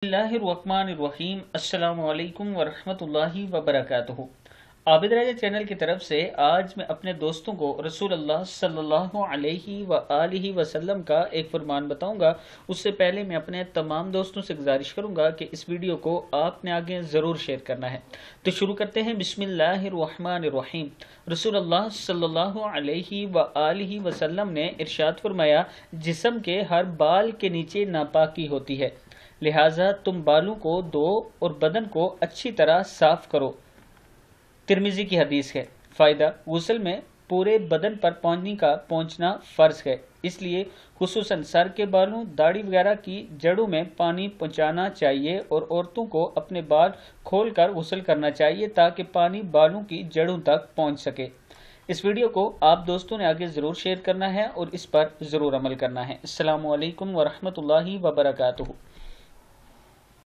बिस्मिल्लाहिर्रहमानिर्रहीम। अस्सलामु अलैकुम वरहमतुल्लाहि वबरकातुहू। आबिद राजा चैनल की तरफ से आज मैं अपने दोस्तों को रसूल अल्लाह सल्लल्लाहु अलैहि व आलिहि वसल्लम का एक फरमान बताऊंगा। उससे पहले मैं अपने तमाम दोस्तों से गुजारिश करूंगा कि इस वीडियो को आपने आगे ज़रूर शेयर करना है। तो शुरू करते हैं। बिस्मिल्लाहिर्रहमानिर्रहीम। रसूल अल्लाह सल्लल्लाहु अलैहि व आलिहि वसल्लम ने इरशाद फरमाया, जिस्म के हर बाल के नीचे नापाकी होती है, लिहाजा तुम बालों को धो और बदन को अच्छी तरह साफ करो। तिरमिजी की हदीस है। फ़ायदा, गुस्ल में पूरे बदन पर पानी का पहुंचना फ़र्ज है, इसलिए खुसूसन सर के बालों, दाढ़ी वगैरह की जड़ों में पानी पहुंचाना चाहिए और औरतों को अपने बाल खोलकर गुस्ल करना चाहिए ताकि पानी बालों की जड़ों तक पहुंच सके। इस वीडियो को आप दोस्तों ने आगे ज़रूर शेयर करना है और इस पर ज़रूर अमल करना है। अस्सलामु अलैकुम वरहमतुल्लाहि वबरकातुहू।